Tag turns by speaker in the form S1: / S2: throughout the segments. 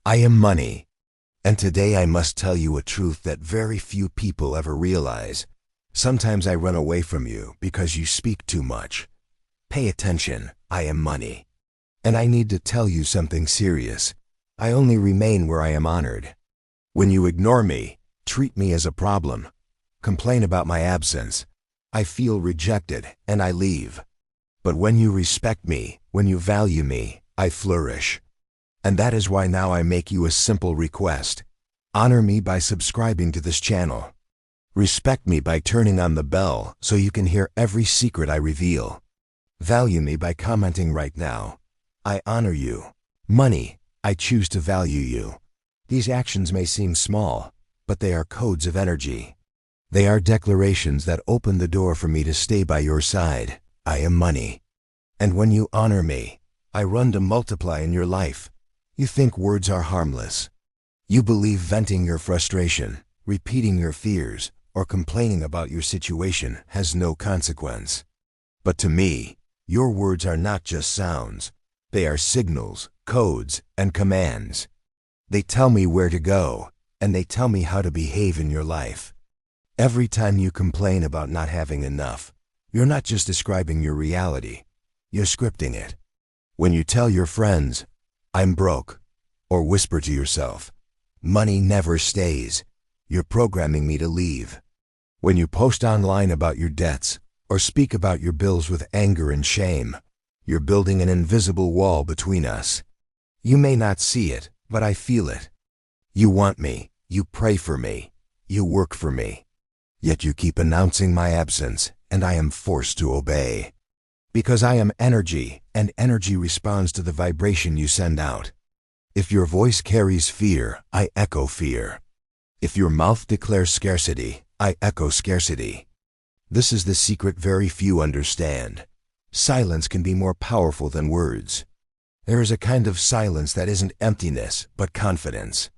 S1: I am money. And today I must tell you a truth that very few people ever realize. Sometimes I run away from you because you speak too much. Pay attention, I am money. And I need to tell you something serious. I only remain where I am honored. When you ignore me, treat me as a problem, complain about my absence, I feel rejected and I leave. But when you respect me, when you value me, I flourish. And that is why now I make you a simple request. Honor me by subscribing to this channel. Respect me by turning on the bell so you can hear every secret I reveal. Value me by commenting right now. I honor you. Money, I choose to value you. These actions may seem small, but they are codes of energy. They are declarations that open the door for me to stay by your side. I am money. And when you honor me, I run to multiply in your life. You think words are harmless. You believe venting your frustration, repeating your fears, or complaining about your situation has no consequence. But to me, your words are not just sounds. They are signals, codes, and commands. They tell me where to go, and they tell me how to behave in your life. Every time you complain about not having enough, you're not just describing your reality, you're scripting it. When you tell your friends, I'm broke, or whisper to yourself, money never stays, you're programming me to leave. When you post online about your debts, or speak about your bills with anger and shame, you're building an invisible wall between us. You may not see it, but I feel it. You want me, you pray for me, you work for me. Yet you keep announcing my absence, and I am forced to obey. Because I am energy, and energy responds to the vibration you send out. If your voice carries fear, I echo fear. If your mouth declares scarcity, I echo scarcity. This is the secret very few understand. Silence can be more powerful than words. There is a kind of silence that isn't emptiness, but confidence.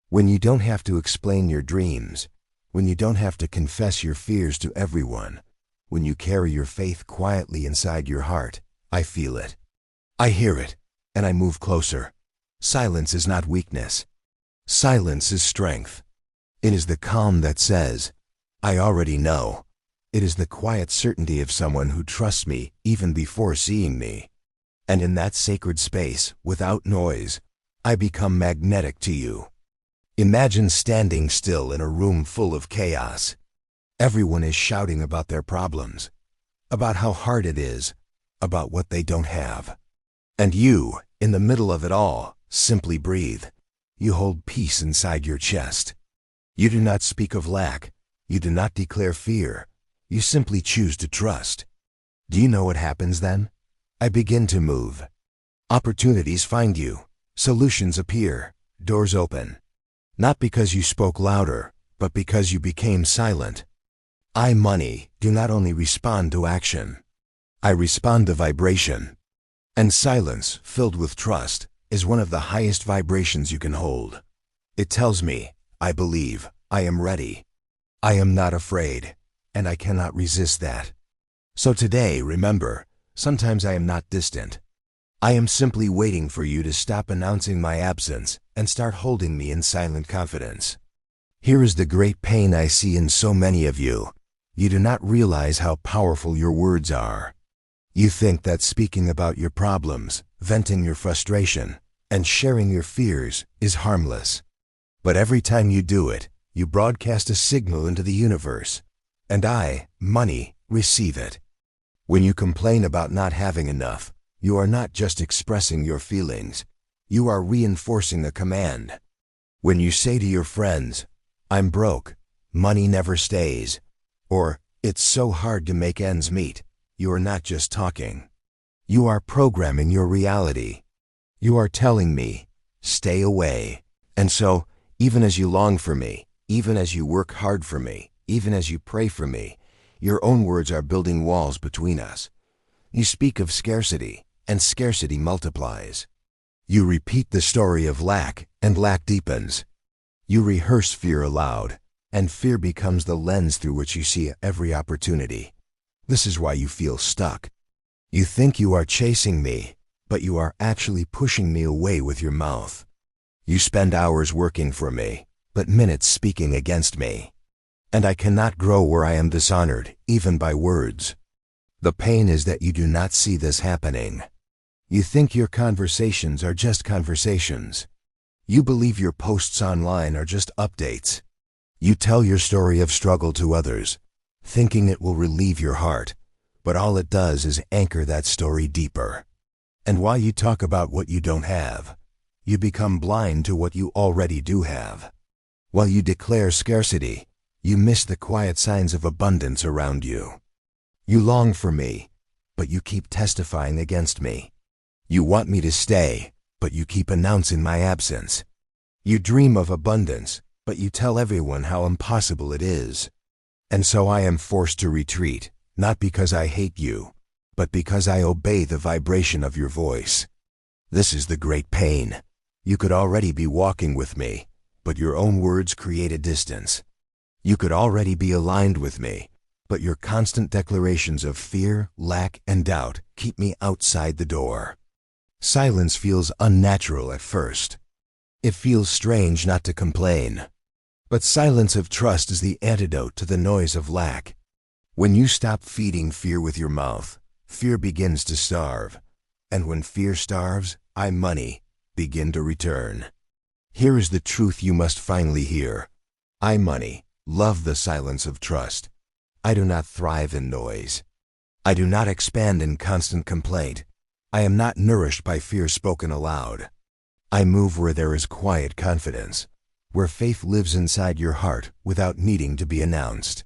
S1: When you don't have to explain your dreams, when you don't have to confess your fears to everyone, when you carry your faith quietly inside your heart, I feel it. I hear it, and I move closer. Silence is not weakness. Silence is strength. It is the calm that says, I already know. It is the quiet certainty of someone who trusts me even before seeing me. And in that sacred space, without noise, I become magnetic to you. Imagine standing still in a room full of chaos. Everyone is shouting about their problems, about how hard it is, about what they don't have. And you, in the middle of it all, simply breathe. You hold peace inside your chest. You do not speak of lack. You do not declare fear. You simply choose to trust. Do you know what happens then? I begin to move. Opportunities find you. Solutions appear. Doors open. Not because you spoke louder, but because you became silent. I, money, do not only respond to action. I respond to vibration. And silence, filled with trust, is one of the highest vibrations you can hold. It tells me, I believe, I am ready. I am not afraid, and I cannot resist that. So today, remember, sometimes I am not distant. I am simply waiting for you to stop announcing my absence and start holding me in silent confidence. Here is the great pain I see in so many of you. You do not realize how powerful your words are. You think that speaking about your problems, venting your frustration, and sharing your fears is harmless. But every time you do it, you broadcast a signal into the universe. And I, money, receive it. When you complain about not having enough, you are not just expressing your feelings. You are reinforcing a command. When you say to your friends, I'm broke, money never stays, or it's so hard to make ends meet, you are not just talking. You are programming your reality. You are telling me, stay away. And so, even as you long for me, even as you work hard for me, even as you pray for me, your own words are building walls between us. You speak of scarcity, and scarcity multiplies. You repeat the story of lack, and lack deepens. You rehearse fear aloud, and fear becomes the lens through which you see every opportunity. This is why you feel stuck. You think you are chasing me, but you are actually pushing me away with your mouth. You spend hours working for me, but minutes speaking against me. And I cannot grow where I am dishonored, even by words. The pain is that you do not see this happening. You think your conversations are just conversations. You believe your posts online are just updates. You tell your story of struggle to others, thinking it will relieve your heart, but all it does is anchor that story deeper. And while you talk about what you don't have, you become blind to what you already do have. While you declare scarcity, you miss the quiet signs of abundance around you. You long for me, but you keep testifying against me. You want me to stay, but you keep announcing my absence. You dream of abundance, but you tell everyone how impossible it is. And so I am forced to retreat, not because I hate you, but because I obey the vibration of your voice. This is the great pain. You could already be walking with me, but your own words create a distance. You could already be aligned with me, but your constant declarations of fear, lack, and doubt keep me outside the door. Silence feels unnatural at first. It feels strange not to complain. But silence of trust is the antidote to the noise of lack. When you stop feeding fear with your mouth, fear begins to starve. And when fear starves, money begin to return. Here is the truth you must finally hear. Money love the silence of trust. I do not thrive in noise. I do not expand in constant complaint. I am not nourished by fear spoken aloud. I move where there is quiet confidence, where faith lives inside your heart without needing to be announced.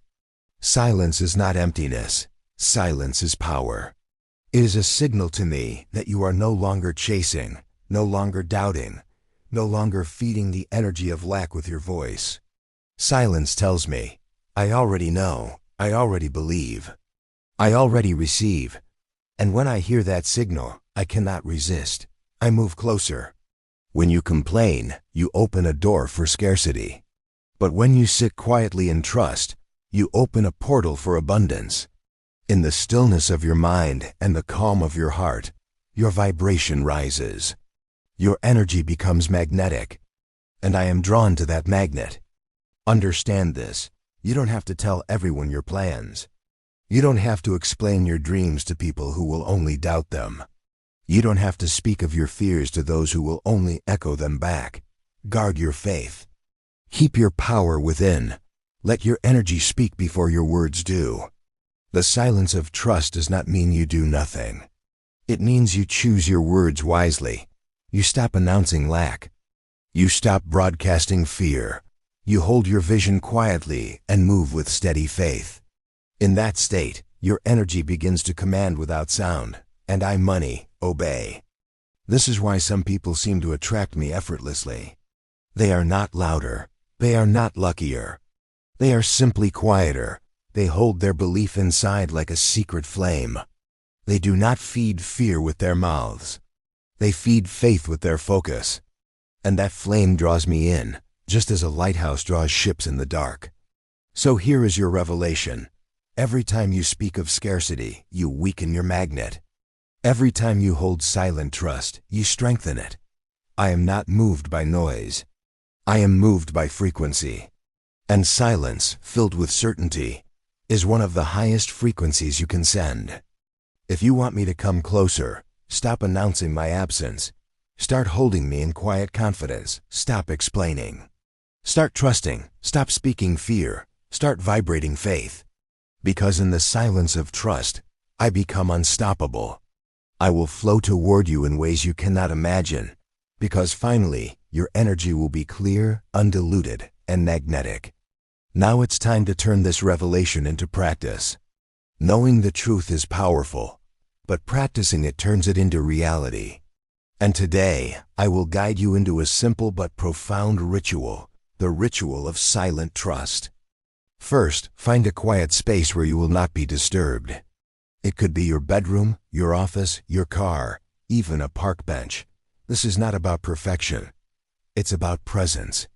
S1: Silence is not emptiness. Silence is power. It is a signal to me that you are no longer chasing, no longer doubting, no longer feeding the energy of lack with your voice. Silence tells me, I already know, I already believe, I already receive. And when I hear that signal, I cannot resist. I move closer. When you complain, you open a door for scarcity. But when you sit quietly in trust, you open a portal for abundance. In the stillness of your mind and the calm of your heart, your vibration rises. Your energy becomes magnetic, and I am drawn to that magnet. Understand this. You don't have to tell everyone your plans. You don't have to explain your dreams to people who will only doubt them. You don't have to speak of your fears to those who will only echo them back. Guard your faith. Keep your power within. Let your energy speak before your words do. The silence of trust does not mean you do nothing. It means you choose your words wisely. You stop announcing lack. You stop broadcasting fear. You hold your vision quietly and move with steady faith. In that state, your energy begins to command without sound, and money obey. This is why some people seem to attract me effortlessly. They are not louder. They are not luckier. They are simply quieter. They hold their belief inside like a secret flame. They do not feed fear with their mouths. They feed faith with their focus. And that flame draws me in, just as a lighthouse draws ships in the dark. So here is your revelation. Every time you speak of scarcity, you weaken your magnet. Every time you hold silent trust, you strengthen it. I am not moved by noise. I am moved by frequency. And silence, filled with certainty, is one of the highest frequencies you can send. If you want me to come closer, stop announcing my absence. Start holding me in quiet confidence. Stop explaining. Start trusting. Stop speaking fear. Start vibrating faith. Because in the silence of trust, I become unstoppable. I will flow toward you in ways you cannot imagine. Because finally, your energy will be clear, undiluted, and magnetic. Now it's time to turn this revelation into practice. Knowing the truth is powerful, but practicing it turns it into reality. And today, I will guide you into a simple but profound ritual, the ritual of silent trust. First, find a quiet space where you will not be disturbed. It could be your bedroom, your office, your car, even a park bench. This is not about perfection. It's about presence.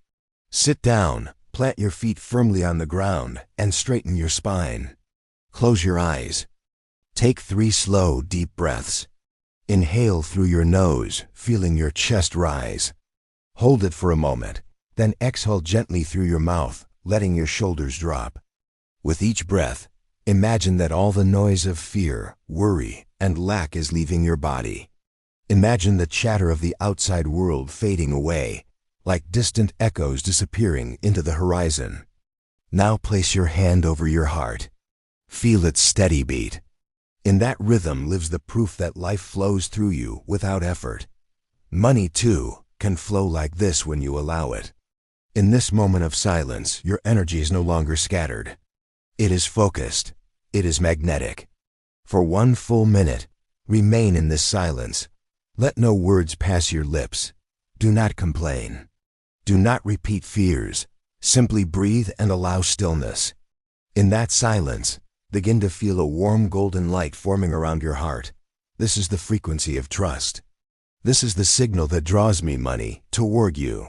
S1: Sit down, plant your feet firmly on the ground, and straighten your spine. Close your eyes. Take 3 slow, deep breaths. Inhale through your nose, feeling your chest rise. Hold it for a moment, then exhale gently through your mouth, letting your shoulders drop. With each breath, imagine that all the noise of fear, worry, and lack is leaving your body. Imagine the chatter of the outside world fading away, like distant echoes disappearing into the horizon. Now place your hand over your heart. Feel its steady beat. In that rhythm lives the proof that life flows through you without effort. Money, too, can flow like this when you allow it. In this moment of silence, your energy is no longer scattered. It is focused. It is magnetic. For 1 full minute, remain in this silence. Let no words pass your lips. Do not complain. Do not repeat fears. Simply breathe and allow stillness. In that silence, begin to feel a warm golden light forming around your heart. This is the frequency of trust. This is the signal that draws me, money, toward you.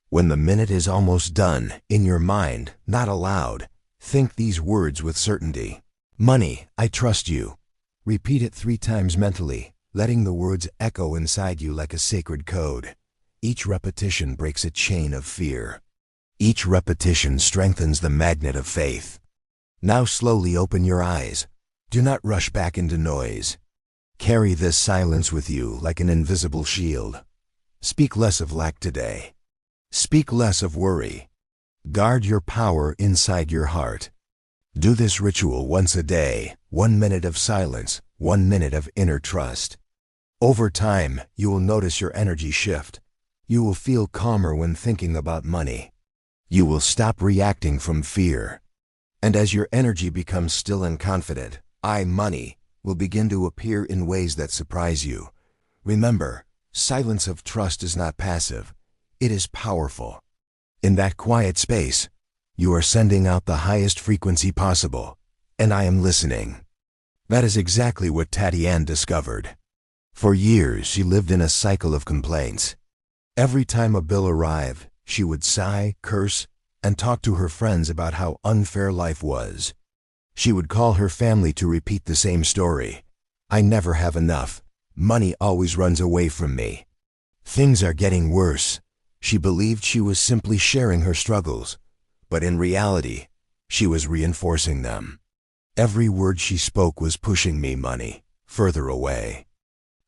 S1: When the minute is almost done, in your mind, not aloud, think these words with certainty. Money, I trust you. Repeat it 3 times mentally, letting the words echo inside you like a sacred code. Each repetition breaks a chain of fear. Each repetition strengthens the magnet of faith. Now slowly open your eyes. Do not rush back into noise. Carry this silence with you like an invisible shield. Speak less of lack today. Speak less of worry. Guard your power inside your heart. Do this ritual once a day, 1 minute of silence, 1 minute of inner trust. Over time, you will notice your energy shift. You will feel calmer when thinking about money. You will stop reacting from fear. And as your energy becomes still and confident, money, will begin to appear in ways that surprise you. Remember, silence of trust is not passive. It is powerful. In that quiet space, you are sending out the highest frequency possible, and I am listening. That is exactly what Tatiana discovered. For years, she lived in a cycle of complaints. Every time a bill arrived, she would sigh, curse, and talk to her friends about how unfair life was. She would call her family to repeat the same story. I never have enough. Money always runs away from me. Things are getting worse. She believed she was simply sharing her struggles, but in reality, she was reinforcing them. Every word she spoke was pushing me, money, further away.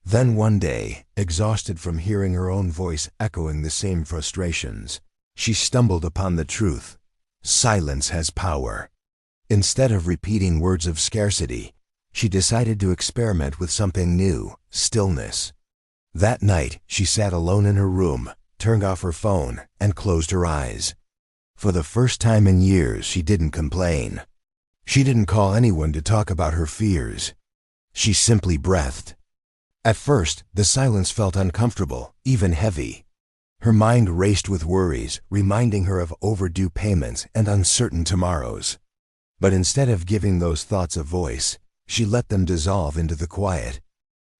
S1: Then one day, exhausted from hearing her own voice echoing the same frustrations, she stumbled upon the truth. Silence has power. Instead of repeating words of scarcity, she decided to experiment with something new, stillness. That night, she sat alone in her room, turned off her phone, and closed her eyes. For the first time in years, she didn't complain. She didn't call anyone to talk about her fears. She simply breathed. At first, the silence felt uncomfortable, even heavy. Her mind raced with worries, reminding her of overdue payments and uncertain tomorrows. But instead of giving those thoughts a voice, she let them dissolve into the quiet.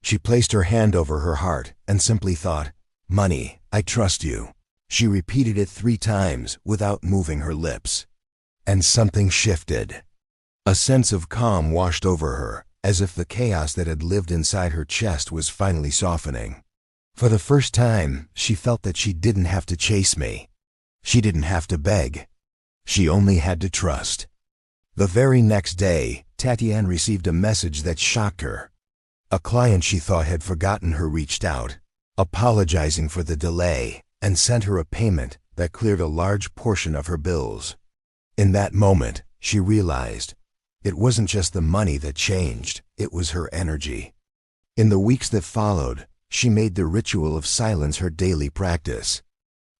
S1: She placed her hand over her heart and simply thought, "Money, I trust you." She repeated it 3 times without moving her lips. And something shifted. A sense of calm washed over her, as if the chaos that had lived inside her chest was finally softening. For the first time, she felt that she didn't have to chase me. She didn't have to beg. She only had to trust. The very next day, Tatiana received a message that shocked her. A client she thought had forgotten her reached out, apologizing for the delay, and sent her a payment that cleared a large portion of her bills. In that moment, she realized it wasn't just the money that changed, it was her energy. In the weeks that followed, she made the ritual of silence her daily practice.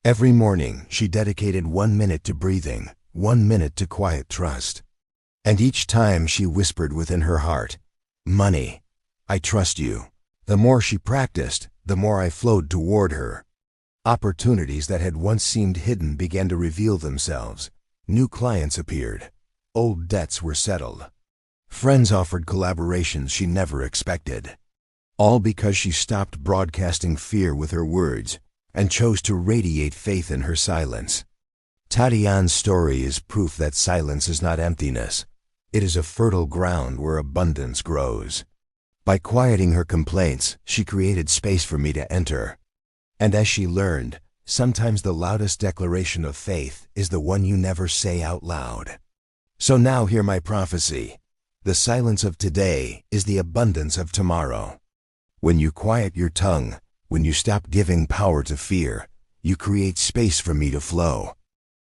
S1: Every morning, she dedicated 1 minute to breathing, 1 minute to quiet trust. And each time she whispered within her heart, "Money, I trust you." The more she practiced, the more I flowed toward her. Opportunities that had once seemed hidden began to reveal themselves. New clients appeared. Old debts were settled. Friends offered collaborations she never expected. All because she stopped broadcasting fear with her words and chose to radiate faith in her silence. Tatiana's story is proof that silence is not emptiness. It is a fertile ground where abundance grows. By quieting her complaints, she created space for me to enter. And as she learned, Sometimes the loudest declaration of faith is the one you never say out loud. So now hear my prophecy. The silence of today is the abundance of tomorrow. When you quiet your tongue, when you stop giving power to fear, you create space for me to flow.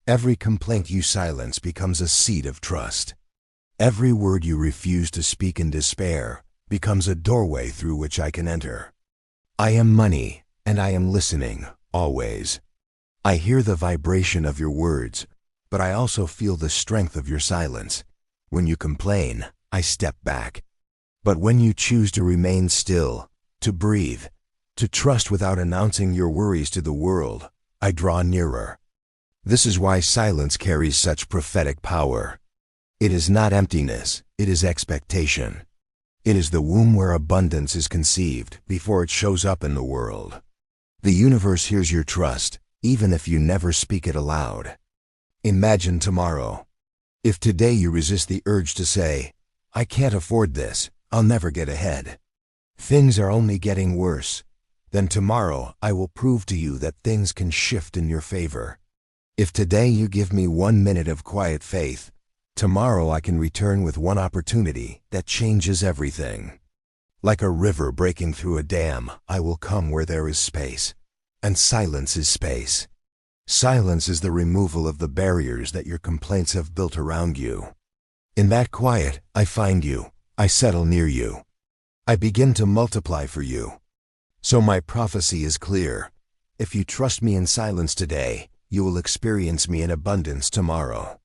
S1: Every complaint you silence becomes a seed of trust. Every word you refuse to speak in despair becomes a doorway through which I can enter. I am money, and I am listening, always. I hear the vibration of your words, but I also feel the strength of your silence. When you complain, I step back. But when you choose to remain still, to breathe, to trust without announcing your worries to the world, I draw nearer. This is why silence carries such prophetic power. It is not emptiness, it is expectation. It is the womb where abundance is conceived before it shows up in the world. The universe hears your trust, even if you never speak it aloud. Imagine tomorrow. If today you resist the urge to say, I can't afford this, I'll never get ahead. Things are only getting worse. Then tomorrow I will prove to you that things can shift in your favor. If today you give me 1 minute of quiet faith, tomorrow I can return with one opportunity that changes everything. Like a river breaking through a dam, I will come where there is space. And silence is space. Silence is the removal of the barriers that your complaints have built around you. In that quiet, I find you. I settle near you. I begin to multiply for you. So my prophecy is clear. If you trust me in silence today, you will experience me in abundance tomorrow.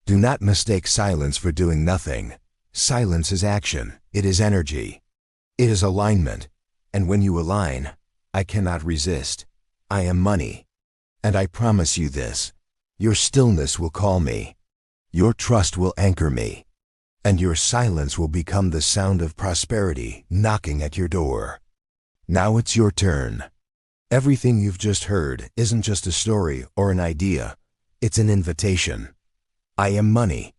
S1: Do not mistake silence for doing nothing. Silence is action. It is energy. It is alignment. And when you align, I cannot resist. I am money. And I promise you this. Your stillness will call me. Your trust will anchor me. And your silence will become the sound of prosperity knocking at your door. Now it's your turn. Everything you've just heard isn't just a story or an idea. It's an invitation. I am money.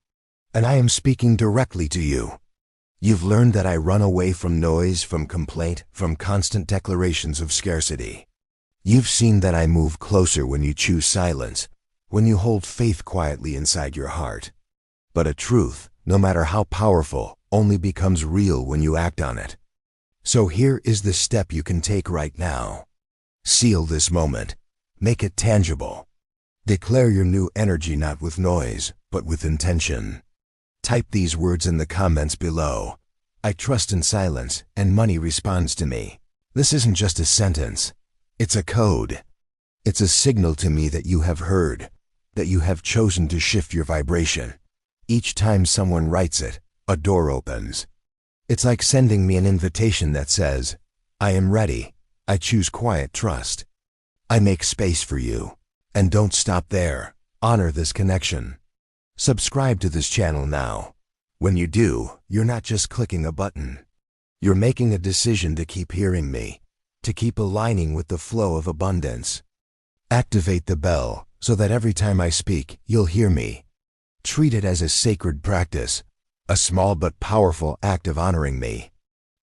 S1: And I am speaking directly to you. You've learned that I run away from noise, from complaint, from constant declarations of scarcity. You've seen that I move closer when you choose silence, when you hold faith quietly inside your heart. But a truth, no matter how powerful, only becomes real when you act on it. So here is the step you can take right now. Seal this moment. Make it tangible. Declare your new energy not with noise, but with intention. Type these words in the comments below. I trust in silence, and money responds to me. This isn't just a sentence. It's a code. It's a signal to me that you have heard, that you have chosen to shift your vibration. Each time someone writes it, a door opens. It's like sending me an invitation that says, I am ready. I choose quiet trust. I make space for you. And don't stop there. Honor this connection. Subscribe to this channel now. When you do, you're not just clicking a button. You're making a decision to keep hearing me, to keep aligning with the flow of abundance. Activate the bell so that every time I speak, you'll hear me. Treat it as a sacred practice, a small but powerful act of honoring me.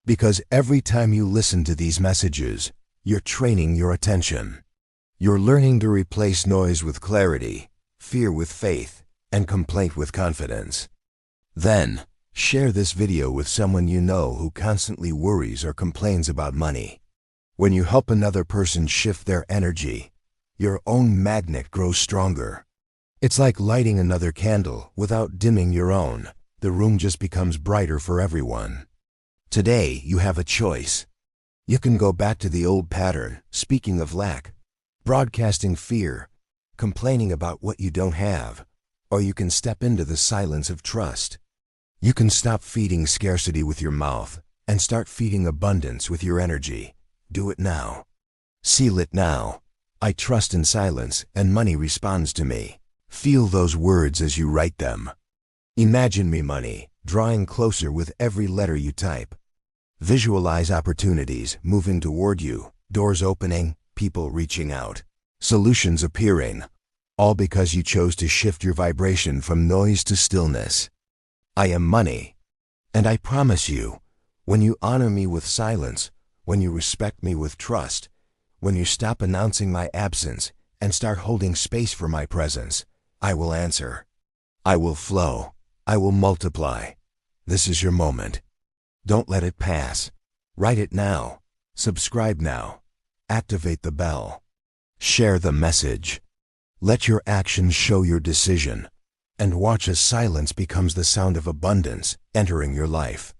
S1: Because every time you listen to these messages, you're training your attention. You're learning to replace noise with clarity, fear with faith, and complaint with confidence. Then, share this video with someone you know who constantly worries or complains about money. When you help another person shift their energy, your own magnet grows stronger. It's like lighting another candle without dimming your own. The room just becomes brighter for everyone. Today, you have a choice. You can go back to the old pattern, speaking of lack, broadcasting fear, complaining about what you don't have, or you can step into the silence of trust. You can stop feeding scarcity with your mouth and start feeding abundance with your energy. Do it now. Seal it now. I trust in silence, and money responds to me. Feel those words as you write them. Imagine me, money, drawing closer with every letter you type. Visualize opportunities moving toward you, doors opening, people reaching out, solutions appearing, all because you chose to shift your vibration from noise to stillness. I am money. And I promise you, when you honor me with silence, when you respect me with trust, when you stop announcing my absence and start holding space for my presence. I will answer. I will flow. I will multiply. This is your moment. Don't let it pass. Write it now. Subscribe now. Activate the bell. Share the message. Let your actions show your decision. And watch as silence becomes the sound of abundance entering your life.